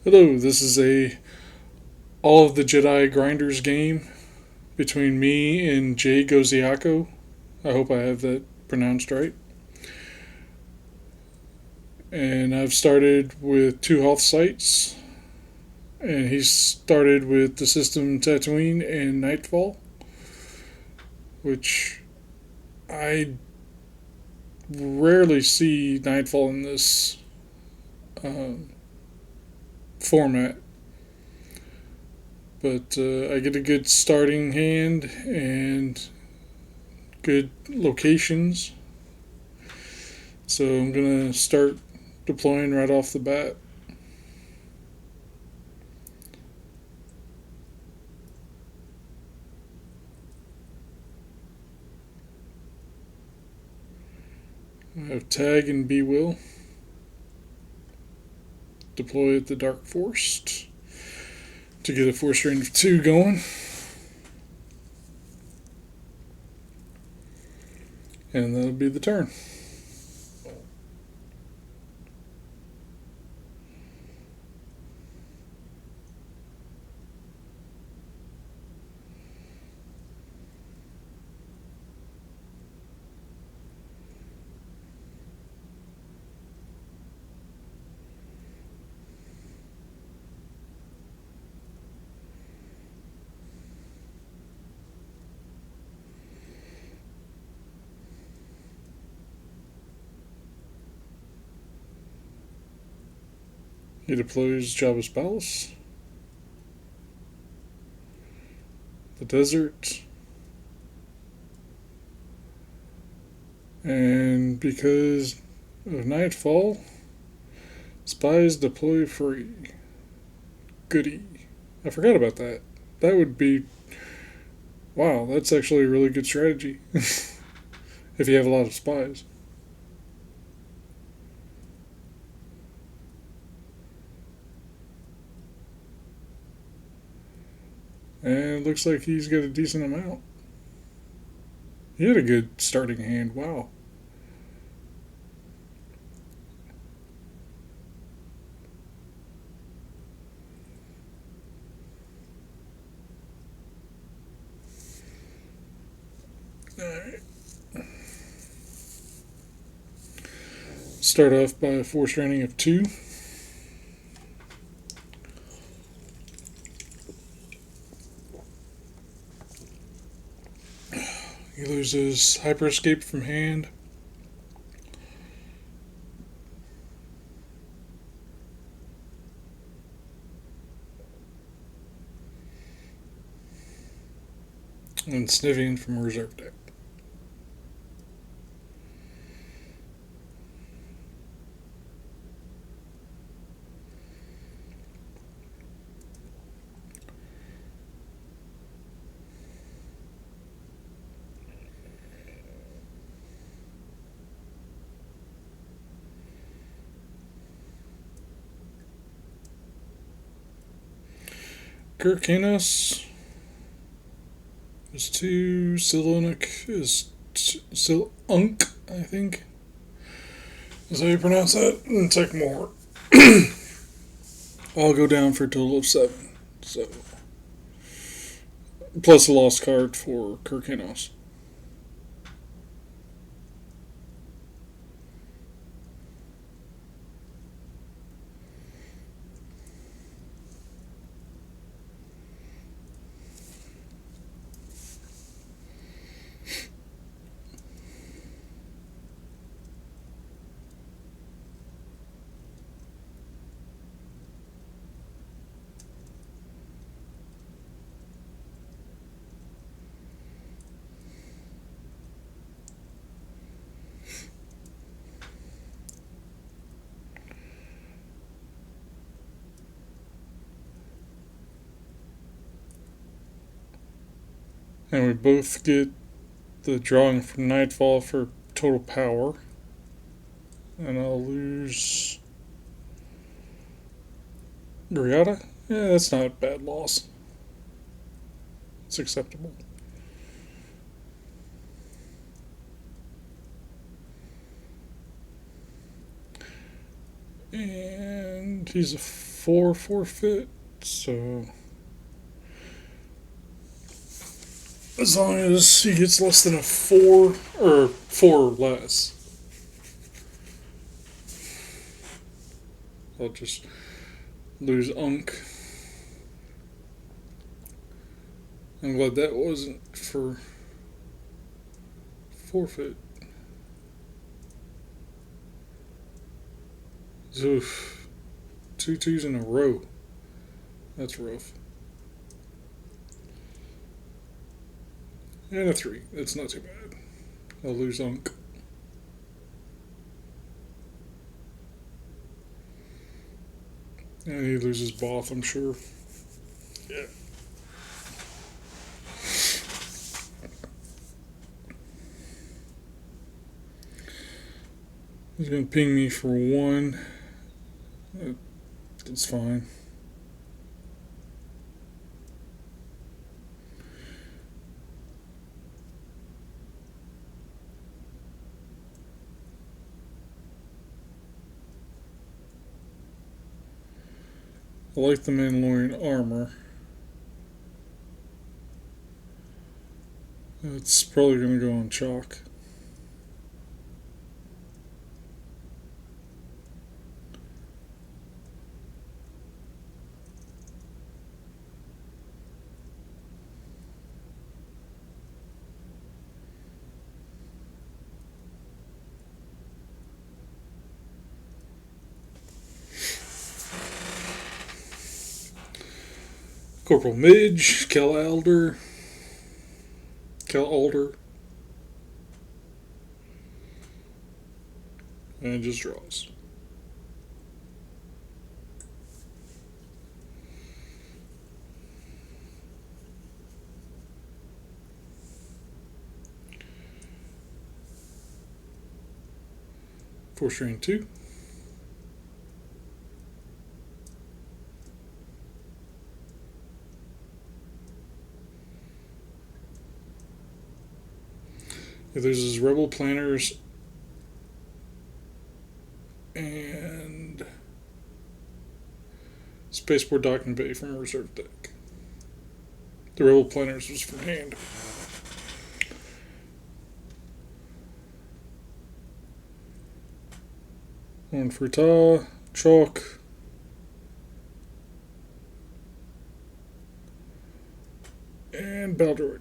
Hello, this is a all of the Jedi Grinders game between me and jgosiaco. I hope I have that pronounced right. And I've started with 2 health sites, and he started with the system Tatooine and Nightfall, which I rarely see Nightfall in this um, format. But I get a good starting hand and good locations. So I'm going to start deploying right off the bat. I have Tag and Be Will. Deploy at the Dark Forest to get a force range of 2 going. And that'll be the turn. He deploys Jabba's Palace, the desert, and because of Nightfall, spies deploy free. Goody. I forgot about that. That would be. Wow, that's actually a really good strategy. If you have a lot of spies. And it looks like he's got a decent amount. He had a good starting hand. Wow. Alright. Start off by a force rating of 2. He loses Hyper Escape from hand. And Snivian from reserve deck. Kirkanos is 2. Silunic is Silunk, I think. Is how you pronounce that? And take more. I'll go down for a total of 7. So, plus a lost card for Kirkanos. And we both get the drawing from Nightfall for total power. And I'll lose Griata. Yeah, that's not a bad loss. It's acceptable. And he's a 4 forfeit, so as long as he gets less than a 4, or 4 or less, I'll just lose Unk. I'm glad that wasn't for forfeit. Oof. 2 2s in a row. That's rough. And a 3. That's not too bad. I'll lose Unk. And he loses Both, I'm sure. Yeah. He's going to ping me for 1. That's fine. I like the Mandalorian armor. It's probably going to go on chalk. Corporal Midge, Cal Alder, and just draws. Four strain 2. If there's his Rebel Planners and Spaceport Docking Bay from a reserve deck. The Rebel Planners was for hand. One for Ta, chalk. And Baldroid.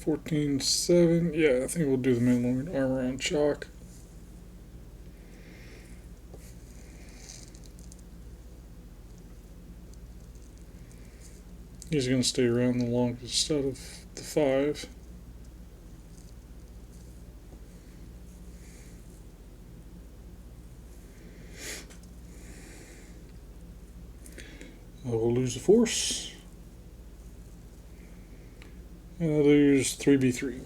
$14.7. Yeah, I think we'll do the Mandalorian armor on chalk. He's going to stay around the longest out of the 5. I will lose the Force. And I lose 3B3.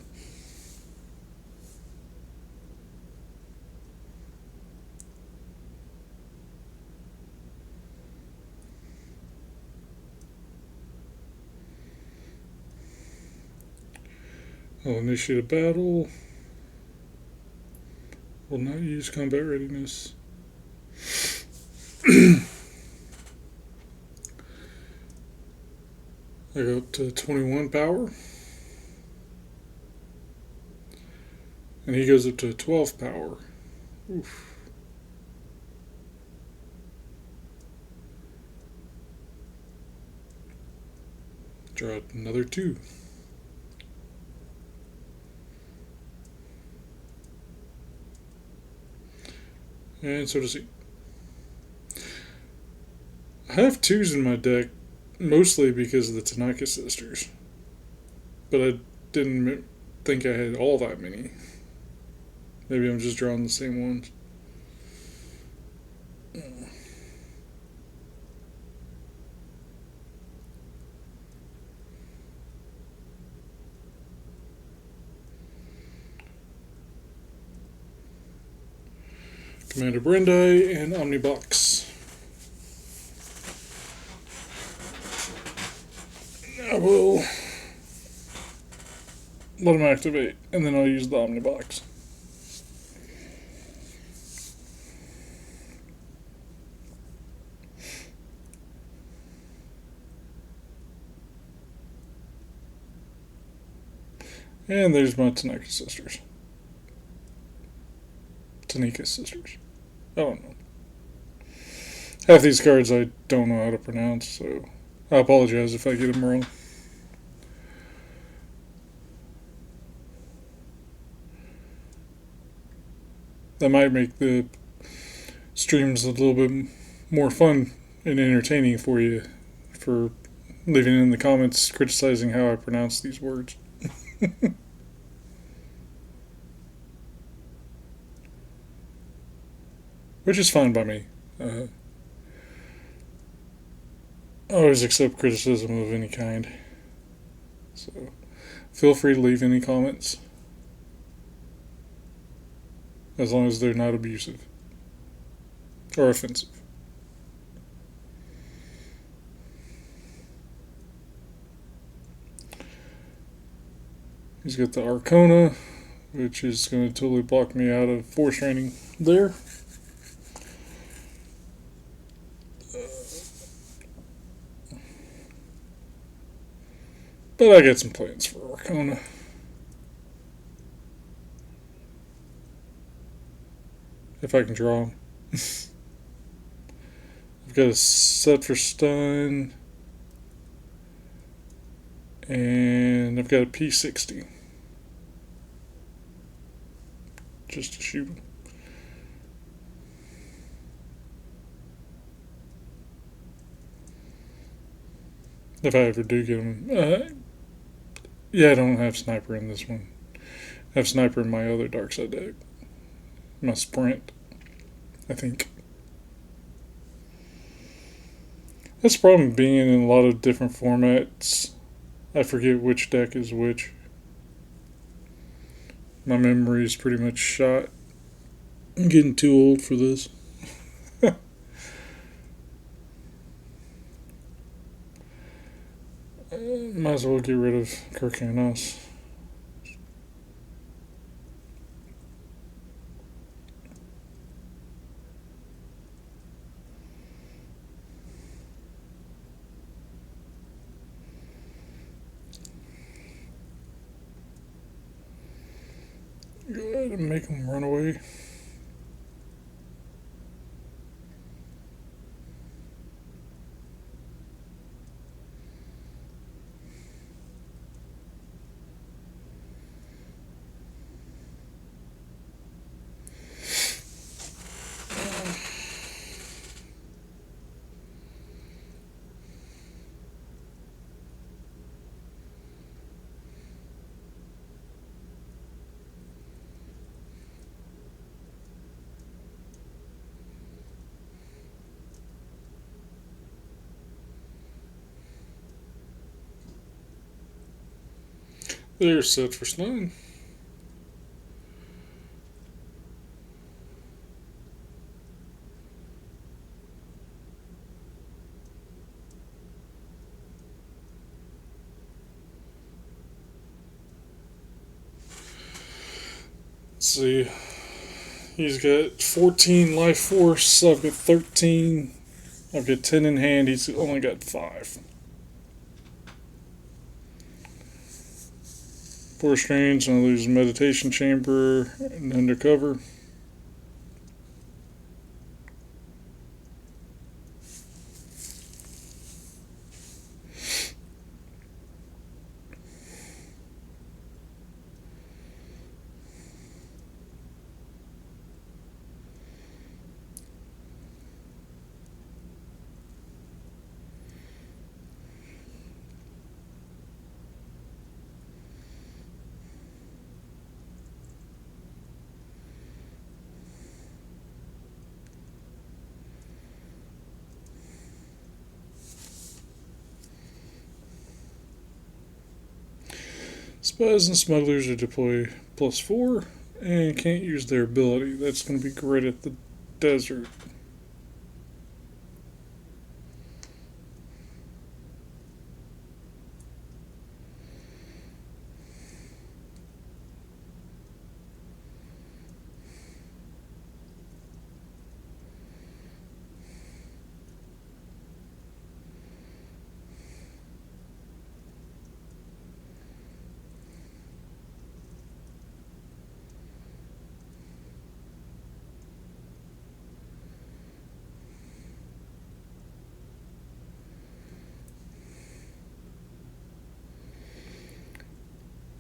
I'll initiate a battle. Will not use combat readiness. I go up to 21 power. And he goes up to 12 power. Oof. Draw another 2. And so does he. I have 2s in my deck, mostly because of the Tanaka sisters. But I didn't think I had all that many. Maybe I'm just drawing the same ones. Commander Brendai and Omnibox. I will let them activate, and then I'll use the Omnibox. And there's my Tanika sisters. Tanika sisters. I don't know. Half these cards I don't know how to pronounce, so I apologize if I get them wrong. That might make the streams a little bit more fun and entertaining for you, for leaving in the comments criticizing how I pronounce these words. Which is fine by me. I always accept criticism of any kind. So feel free to leave any comments, as long as they're not abusive or offensive. He's got the Arcana, which is going to totally block me out of force training there. But I got some plans for Arcana. If I can draw them. I've got a set for stun. And I've got a P60. Just to shoot them. If I ever do get them. Yeah, I don't have Sniper in this one. I have Sniper in my other Dark Side deck. My Sprint, I think. That's the problem being in a lot of different formats. I forget which deck is which. My memory is pretty much shot. I'm getting too old for this. Might as well get rid of Kirkanos. Go ahead and make them run away. They're set for stun. Let's see. He's got 14 life force. I've got 13. I've got 10 in hand. He's only got 5. Force Strange, and I lose Meditation Chamber and Undercover. Spies and Smugglers are deploy +4 and can't use their ability. That's going to be great at the desert.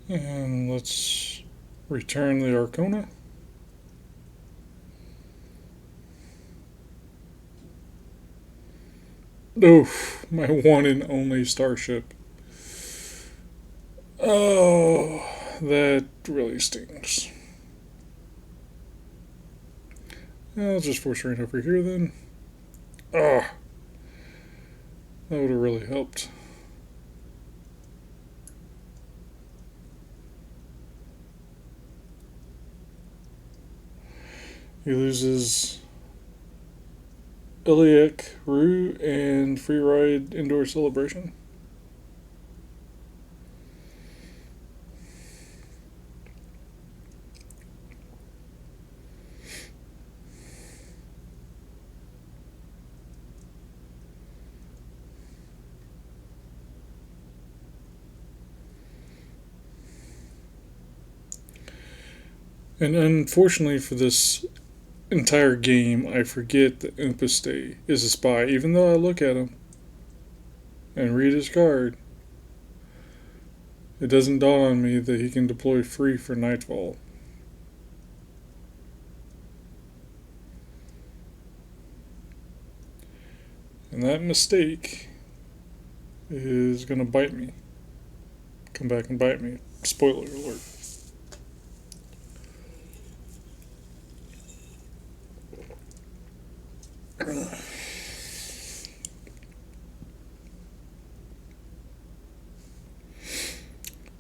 And let's return the Arcona. Oof, my one and only starship. Oh, that really stings. I'll just force rain over here then. Oh, that would have really helped. He loses Iliac Rue and Free Ride Indoor Celebration. And unfortunately for this entire game, I forget that Umpaste is a spy, even though I look at him and read his card. It doesn't dawn on me that he can deploy free for Nightfall. And that mistake is going to bite me. Come back and bite me. Spoiler alert.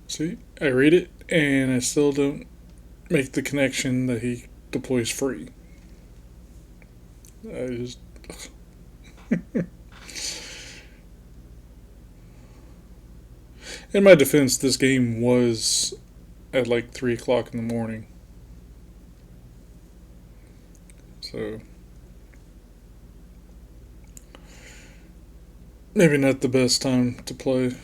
See, I read it and I still don't make the connection that he deploys free. I just. In my defense, this game was at like 3 o'clock in the morning. So. Maybe not the best time to play.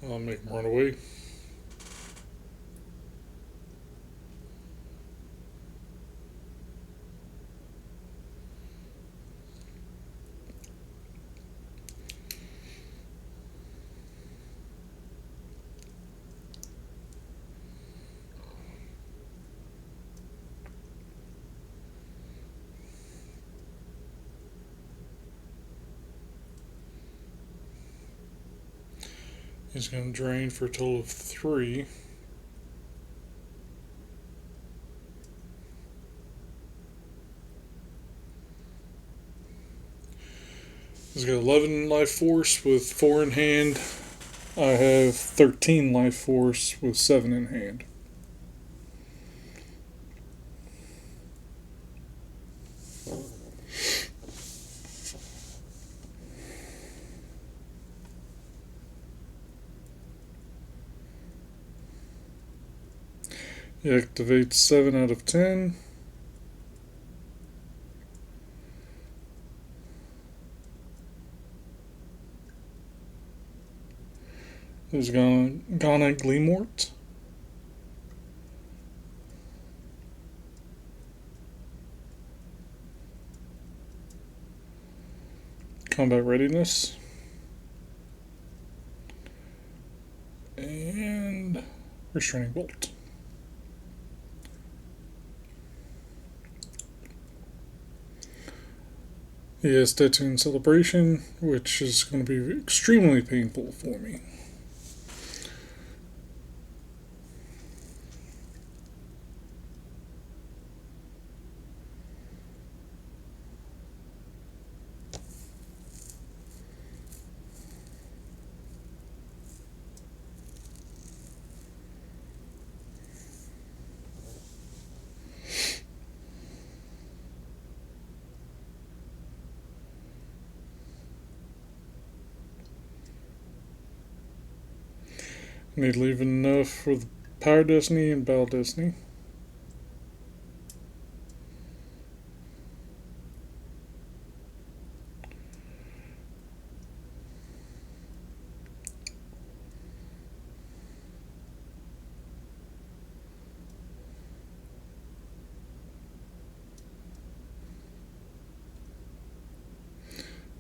I'll make him run away. He's going to drain for a total of 3. He's got 11 life force with 4 in hand. I have 13 life force with 7 in hand. He activates 7 out of 10. There's Ghana Gleamort. Combat readiness. And restraining bolt. He has Tattoon Celebration, which is going to be extremely painful for me. Need to leave enough for the Power Destiny and Battle Destiny.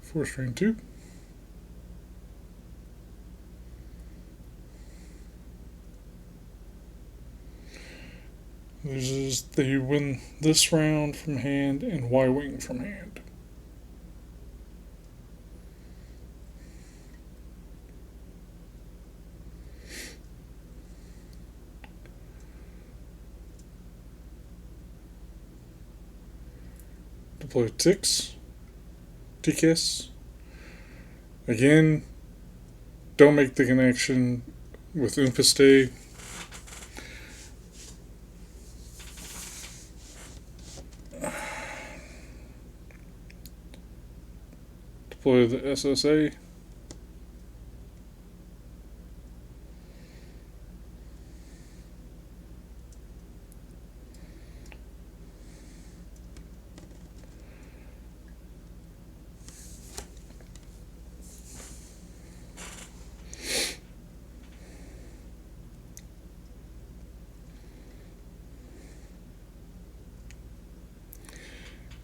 Force Drain 2. Loses the win this round from hand and Y-Wing from hand. Deploy Tix. TKS. Again, don't make the connection with Oompa Stay. Deploy the SSA.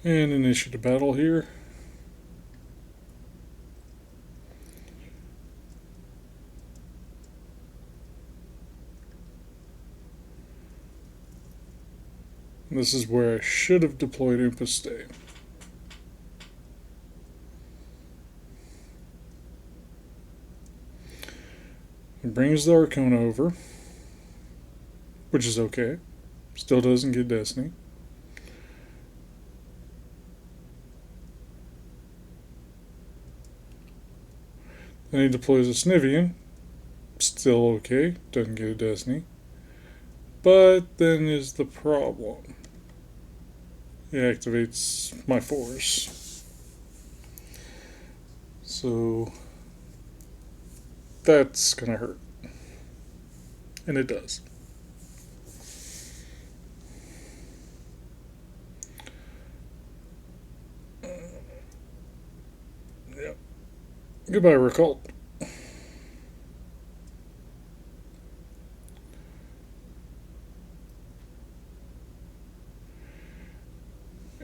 And initiate a battle here. This is where I should have deployed Oompa Stay. It brings the Arcona over, which is okay. Still doesn't get Destiny. Then he deploys a Snivian. Still okay. Doesn't get a Destiny. But then is the problem. He activates my force. So that's gonna hurt. And it does. Yep. Goodbye, Recult.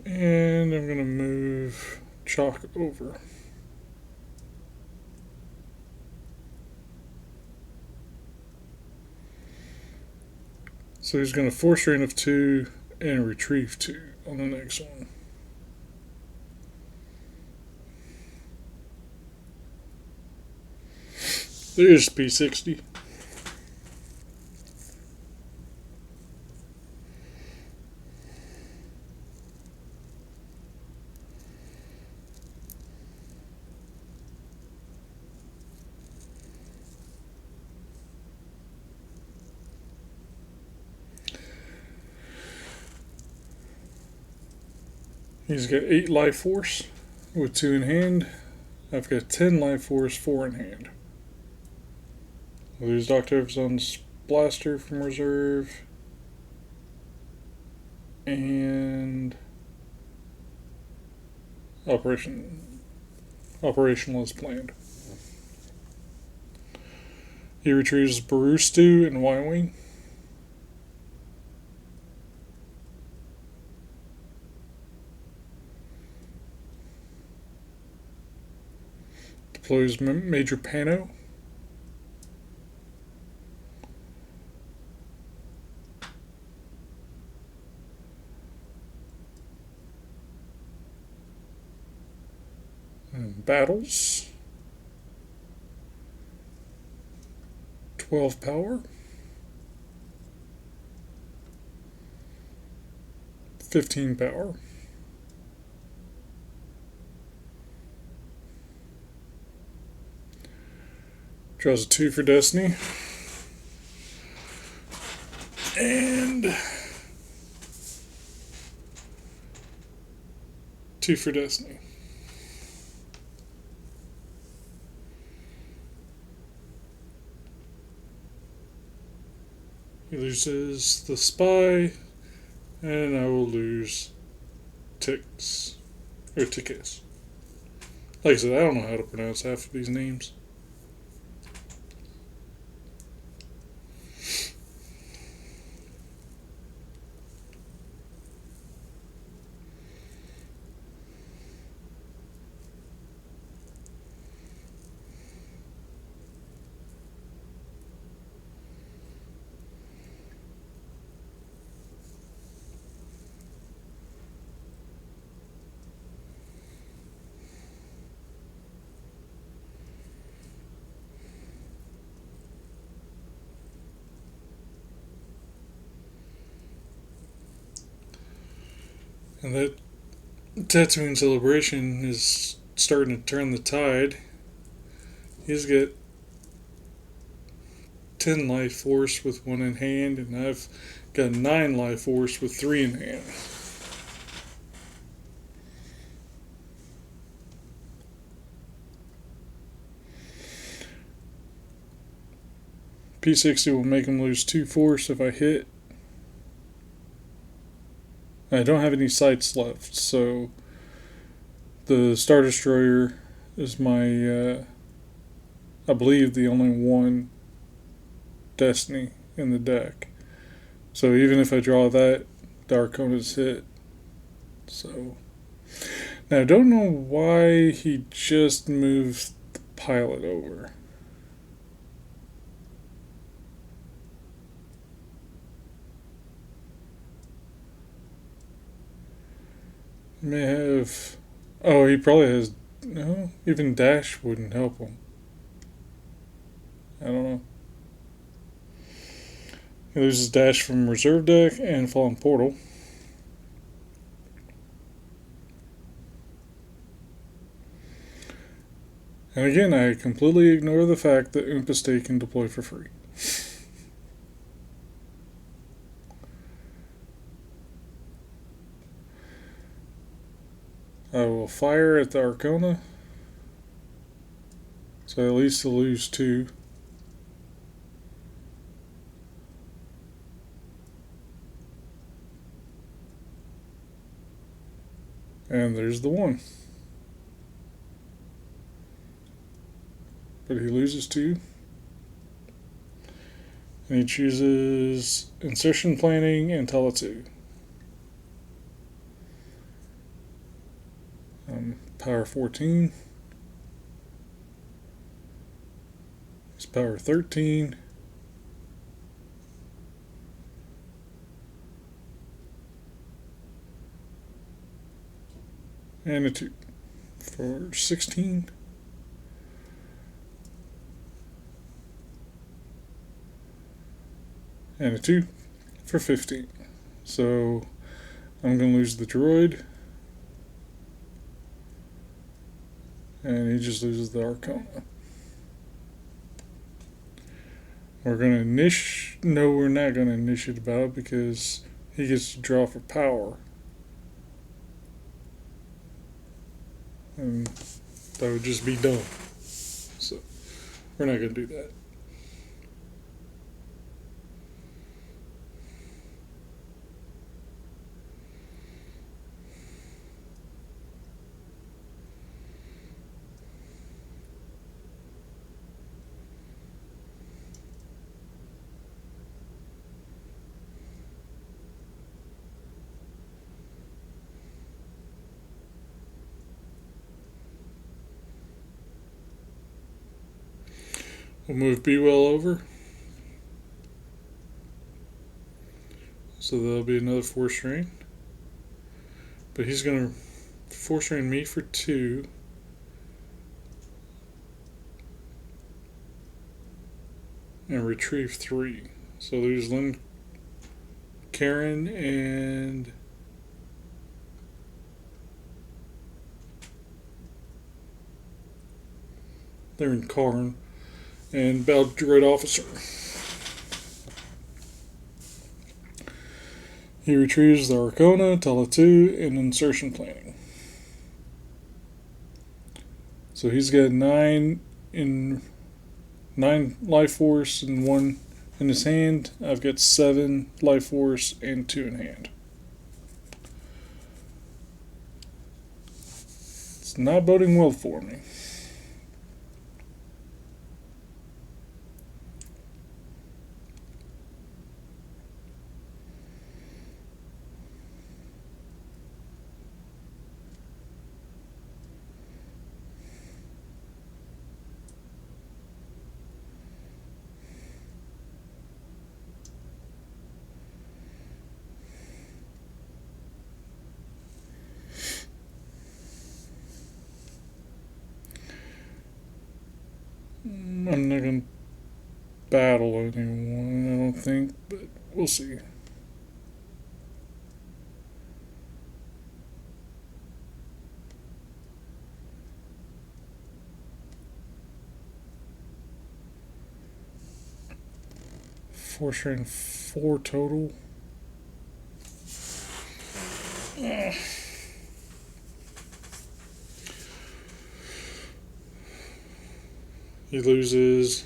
And I'm going to move Chalk over. So he's going to force drain of 2 and retrieve 2 on the next one. There's P60. He's got 8 life force with 2 in hand. I've got 10 life force, 4 in hand. Lose Dr. Evzon's blaster from reserve. And operational as planned. He retrieves Barustu and Y-Wing. Deploys Major Pano. And battles. 12 power. 15 power. Draws a 2 for Destiny. And 2 for Destiny. He loses the spy, and I will lose Tix. Or Tickus. Like I said, I don't know how to pronounce half of these names. And that Tatooine celebration is starting to turn the tide. He's got 10 life force with 1 in hand, and I've got 9 life force with 3 in hand. P60 will make him lose 2 force if I hit. I don't have any sights left, so the Star Destroyer is my, I believe, the only one Destiny in the deck. So even if I draw that, the Arcona's hit. So now I don't know why he just moved the pilot over. He may have. Oh, he probably has. No, even Dash wouldn't help him. I don't know. He loses Dash from Reserve Deck and Fallen Portal. And again, I completely ignore the fact that Oompa Stay can deploy for free. I will fire at the Arcona. So at least to lose 2. And there's the 1. But he loses 2. And he chooses Insertion Planning and Tala 2. Power 14. It's power 13. And a 2 for 16. And a 2 for 15. So I'm going to lose the droid. And he just loses the Arcona. We're going to niche. No, we're not going to niche it about because he gets to draw for power. And that would just be dumb. So we're not going to do that. We'll move B well over. So there'll be another force drain. But he's going to force drain me for 2. And retrieve 3. So there's Lynn, Karen, and they're in Karn. And Battle Droid Officer. He retrieves the Arcona, Tala 2, and Insertion Planning. So he's got 9 life force and 1 in his hand. I've got 7 life force and 2 in hand. It's not boding well for me. I'm not going to battle anyone, I don't think, but we'll see. Force rank 4 total. He loses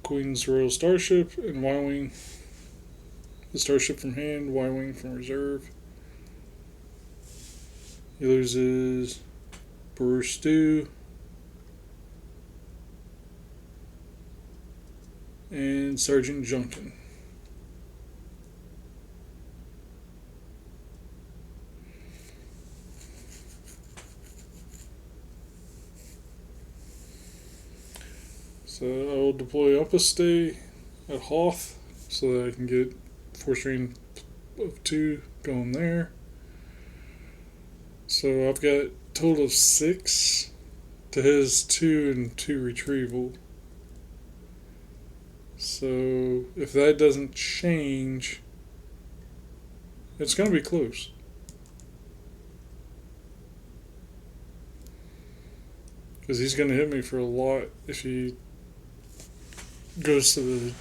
Queen's Royal Starship and Y-Wing. The Starship from hand, Y-Wing from reserve. He loses Brewer Stew and Sergeant Junkin. So I will deploy up a stay at Hoth so that I can get force range of 2 going there. So I've got a total of 6 to his 2 and 2 retrieval. So if that doesn't change, it's going to be close. Because he's going to hit me for a lot if he goes to the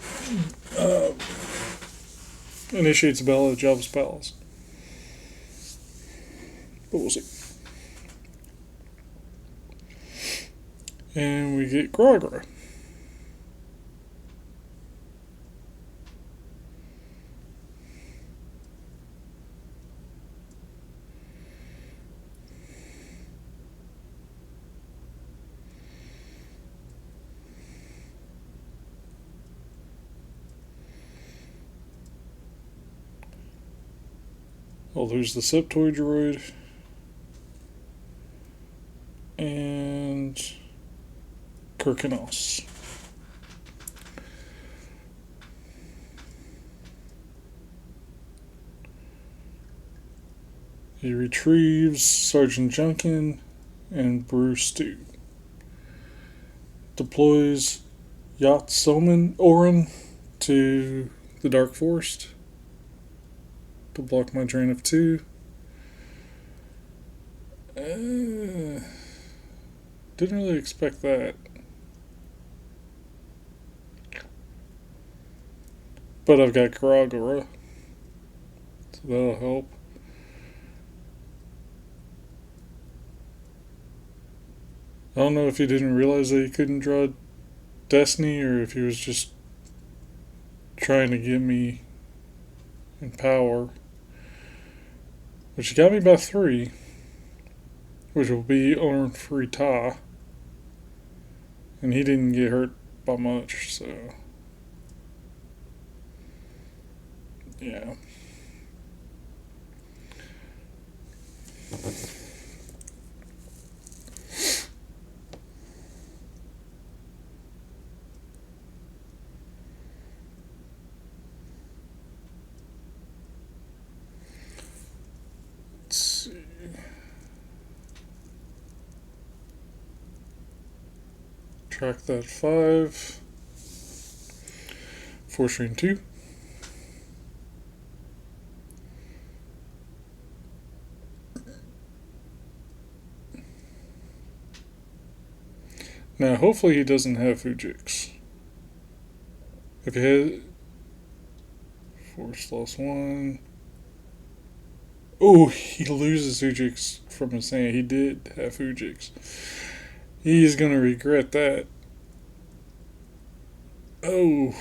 initiates a battle at Jabba's Palace. But we'll see. And we get Gragra. I'll lose the Septoid droid. And Kirkanos. He retrieves Sergeant Junkin and Bruce Stew. Deploys Yacht Soman Orin to the Dark Forest to block my drain of 2. Didn't really expect that. But I've got Karagara, so that'll help. I don't know if he didn't realize that he couldn't draw Destiny or if he was just trying to get me in power. Which got me by 3, which will be on free tie. And he didn't get hurt by much, so yeah. Let's see. Track that 5. Force range 2. Now, hopefully he doesn't have Fujix. If he had Force loss 1. Oh, he loses Fujix from his hand. He did have Fujix. He's going to regret that. Oh.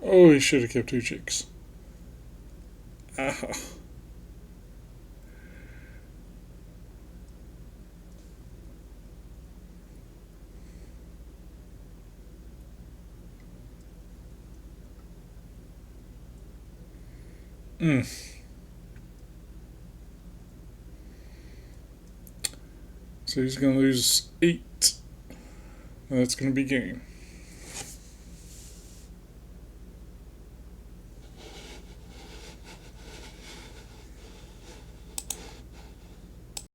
Oh, he should have kept 2 chicks. Ah. Mm. So he's going to lose 8. And that's going to be game.